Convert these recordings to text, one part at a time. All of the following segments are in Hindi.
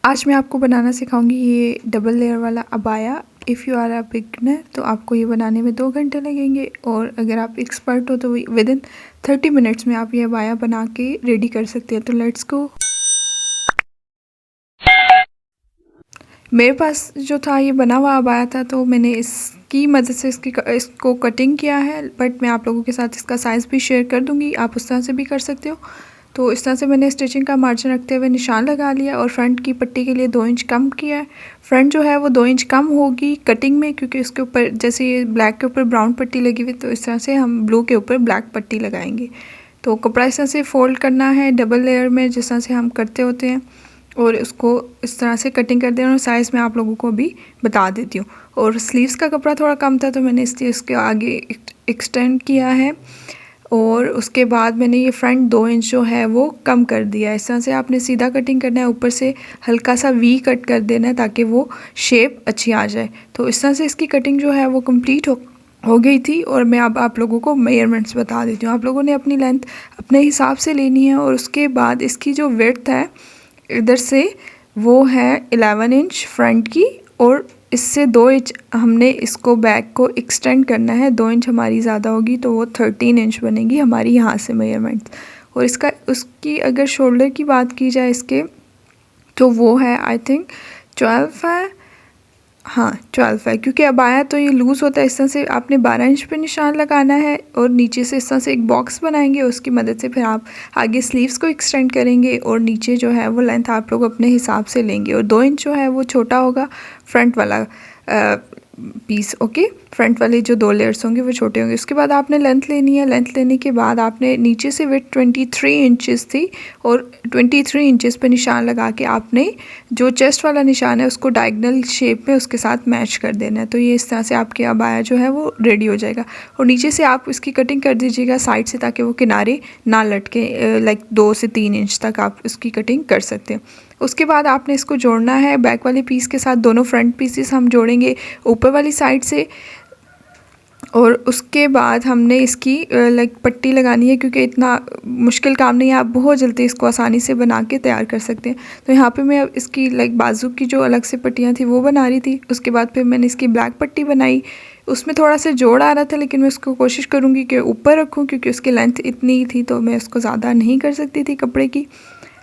आज मैं आपको बनाना सिखाऊंगी ये डबल लेयर वाला अबाया। If you are a beginner तो आपको ये बनाने में 2 घंटे लगेंगे, और अगर आप एक्सपर्ट हो तो विद इन 30 मिनट्स में आप ये अबाया बना के रेडी कर सकते हैं। तो लेट्स गो। मेरे पास जो था ये बना हुआ अबाया था, तो मैंने इसकी मदद से इसको कटिंग किया है, बट मैं आप लोगों के साथ इसका साइज़ भी शेयर कर दूँगी, आप उस तरह से भी कर सकते हो। तो इस तरह से मैंने स्टिचिंग का मार्जिन रखते हुए निशान लगा लिया और फ्रंट की पट्टी के लिए 2 इंच कम किया है। फ्रंट जो है वो 2 इंच कम होगी कटिंग में, क्योंकि इसके ऊपर जैसे ये ब्लैक के ऊपर ब्राउन पट्टी लगी हुई, तो इस तरह से हम ब्लू के ऊपर ब्लैक पट्टी लगाएंगे। तो कपड़ा इस तरह से फ़ोल्ड करना है डबल लेयर में, जिस तरह से हम करते होते हैं, और उसको इस तरह से कटिंग कर देना। और साइज़ मैं आप लोगों को भी बता देती हूँ। और स्लीव्स का कपड़ा थोड़ा कम था, तो मैंने इसलिए इसके आगे एक्सटेंड किया है, और उसके बाद मैंने ये फ्रंट 2 इंच जो है वो कम कर दिया है। इस तरह से आपने सीधा कटिंग करना है, ऊपर से हल्का सा वी कट कर देना है ताकि वो शेप अच्छी आ जाए। तो इस तरह से इसकी कटिंग जो है वो कंप्लीट हो गई थी, और मैं अब आप लोगों को मेजरमेंट्स बता देती हूँ। आप लोगों ने अपनी लेंथ अपने हिसाब से लेनी है, और उसके बाद इसकी जो विड्थ है इधर से वो है 11 इंच फ्रंट की, और इससे 2 इंच हमने इसको बैक को एक्सटेंड करना है। 2 इंच हमारी ज़्यादा होगी तो वो 13 इंच बनेगी हमारी यहाँ से मेजरमेंट। और उसकी अगर शोल्डर की बात की जाए इसके, तो वो है आई थिंक 12 है। हाँ 12 है, क्योंकि अबाया तो ये लूज़ होता है। इस तरह से आपने 12 इंच पे निशान लगाना है, और नीचे से इस तरह से एक बॉक्स बनाएंगे, उसकी मदद से फिर आप आगे स्लीव्स को एक्सटेंड करेंगे, और नीचे जो है वो लेंथ आप लोग अपने हिसाब से लेंगे। और 2 इंच जो है वो छोटा होगा फ्रंट वाला पीस। ओके, फ्रंट वाले जो 2 लेयर्स होंगे वो छोटे होंगे। उसके बाद आपने लेंथ लेनी है। लेंथ लेने के बाद आपने नीचे से विड्थ 23 इंचेस थी, और 23 इंचेस पे निशान लगा के आपने जो चेस्ट वाला निशान है उसको डायगोनल शेप में उसके साथ मैच कर देना है। तो ये इस तरह से आपके अबाया जो है वो रेडी हो जाएगा। और नीचे से आप इसकी कटिंग कर दीजिएगा साइड से, ताकि वो किनारे ना लटके। लाइक 2 से 3 इंच तक आप इसकी कटिंग कर सकते हैं। उसके बाद आपने इसको जोड़ना है बैक वाले पीस के साथ। दोनों फ्रंट पीसेस हम जोड़ेंगे ऊपर वाली साइड से, और उसके बाद हमने इसकी लाइक पट्टी लगानी है, क्योंकि इतना मुश्किल काम नहीं है, आप बहुत जल्दी इसको आसानी से बना के तैयार कर सकते हैं। तो यहाँ पे मैं इसकी लाइक बाजू की जो अलग से पट्टियाँ थी वो बना रही थी। उसके बाद फिर मैंने इसकी ब्लैक पट्टी बनाई। उसमें थोड़ा सा जोड़ आ रहा था, लेकिन मैं उसको कोशिश करूँगी कि ऊपर रखूँ, क्योंकि उसकी लेंथ इतनी थी तो मैं उसको ज़्यादा नहीं कर सकती थी कपड़े की।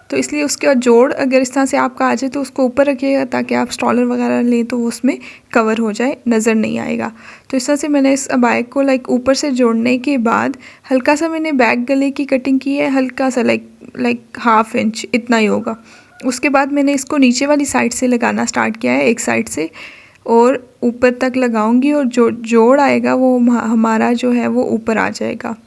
तो इसलिए उसके बाद जोड़ अगर इस तरह से आपका आ जाए तो उसको ऊपर रखिएगा, ताकि आप स्टॉलर वगैरह लें तो वो उसमें कवर हो जाए, नज़र नहीं आएगा। तो इस तरह से मैंने इस अबाया को लाइक ऊपर से जोड़ने के बाद हल्का सा मैंने बैक गले की कटिंग की है, हल्का सा लाइक ½ इंच इतना ही होगा। उसके बाद मैंने इसको नीचे वाली साइड से लगाना स्टार्ट किया है, एक साइड से, और ऊपर तक लगाऊंगी, और जो जोड़ आएगा वो हमारा जो है वो ऊपर आ जाएगा,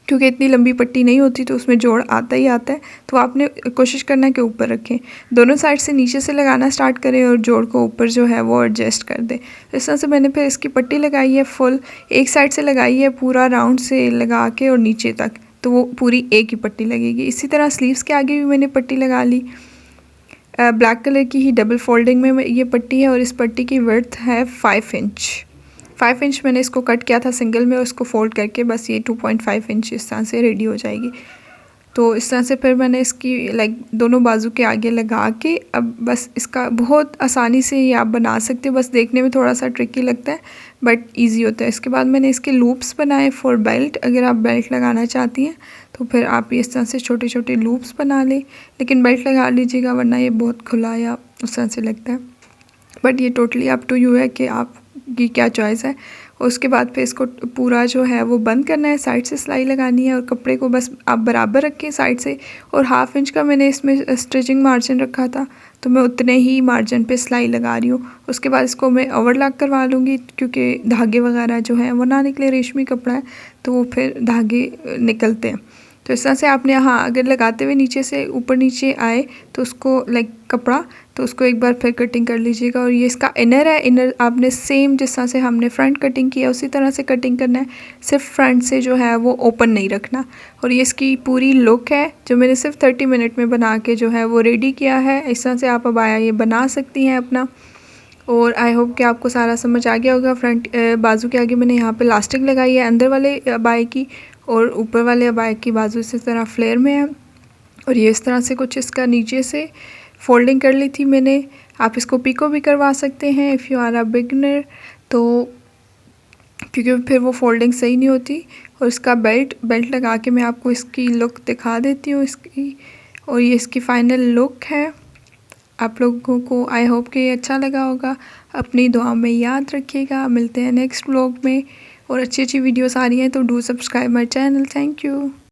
क्योंकि इतनी लंबी पट्टी नहीं होती तो उसमें जोड़ आता ही आता है। तो आपने कोशिश करना है कि ऊपर रखें। दोनों साइड से नीचे से लगाना स्टार्ट करें, और जोड़ को ऊपर जो है वो एडजस्ट कर दें। इस तरह से मैंने फिर इसकी पट्टी लगाई है फुल, एक साइड से लगाई है पूरा राउंड से लगा के और नीचे तक, तो वो पूरी एक ही पट्टी लगेगी। इसी तरह स्लीव्स के आगे भी मैंने पट्टी लगा ली। ब्लैक कलर की ही डबल फोल्डिंग में ये पट्टी है, और इस पट्टी की विड्थ है 5 इंच। 5 इंच मैंने इसको कट किया था सिंगल में, उसको फोल्ड करके बस ये 2.5 इंच इस तरह से रेडी हो जाएगी। तो इस तरह से फिर मैंने इसकी लाइक दोनों बाजू के आगे लगा के, अब बस इसका बहुत आसानी से ये आप बना सकते हो। बस देखने में थोड़ा सा ट्रिकी लगता है, बट इजी होता है। इसके बाद मैंने इसके लूप्स बनाए फॉर बेल्ट। अगर आप बेल्ट लगाना चाहती हैं तो फिर आप इस तरह से छोटे छोटे लूप्स बना लें, लेकिन बेल्ट लगा लीजिएगा, वरना ये बहुत खुला या उस तरह से लगता है। बट ये टोटली अप टू यू है कि आपकी क्या चॉइस है। उसके बाद फिर इसको पूरा जो है वो बंद करना है, साइड से सिलाई लगानी है, और कपड़े को बस आप बराबर रखें साइड से। और ½ इंच का मैंने इसमें स्टिचिंग मार्जिन रखा था, तो मैं उतने ही मार्जिन पे सिलाई लगा रही हूँ। उसके बाद इसको मैं ओवरलॉक करवा लूँगी, क्योंकि धागे वगैरह जो हैं वो ना निकले, रेशमी कपड़ा है तो वो फिर धागे निकलते हैं। तो इस तरह से आपने हाँ अगर लगाते हुए नीचे से ऊपर नीचे आए तो उसको लाइक कपड़ा, तो उसको एक बार फिर कटिंग कर लीजिएगा। और ये इसका इनर है, इनर आपने सेम जिस तरह से हमने फ्रंट कटिंग किया उसी तरह से कटिंग करना है, सिर्फ फ्रंट से जो है वो ओपन नहीं रखना। और ये इसकी पूरी लुक है जो मैंने सिर्फ 30 मिनट में बना के जो है वो रेडी किया है। इस तरह से आप अबाया ये बना सकती हैं अपना। और आई होप कि आपको सारा समझ आ गया होगा। फ्रंट बाजू के आगे मैंने यहाँ पे लास्टिक लगाई है अंदर वाले अबाए की, और ऊपर वाले अबाए की बाजू इसी तरह फ्लेयर में है। और ये इस तरह से कुछ इसका नीचे से फ़ोल्डिंग कर ली थी मैंने। आप इसको पिको भी करवा सकते हैं if you are a beginner, तो क्योंकि फिर वो फ़ोल्डिंग सही नहीं होती। और इसका बेल्ट लगा के मैं आपको इसकी लुक दिखा देती हूँ इसकी, और ये इसकी फ़ाइनल लुक है। आप लोगों को आई होप कि अच्छा लगा होगा। अपनी दुआ में याद रखिएगा। मिलते हैं नेक्स्ट व्लॉग में, और अच्छी वीडियोस आ रही हैं तो do subscribe my channel. Thank you.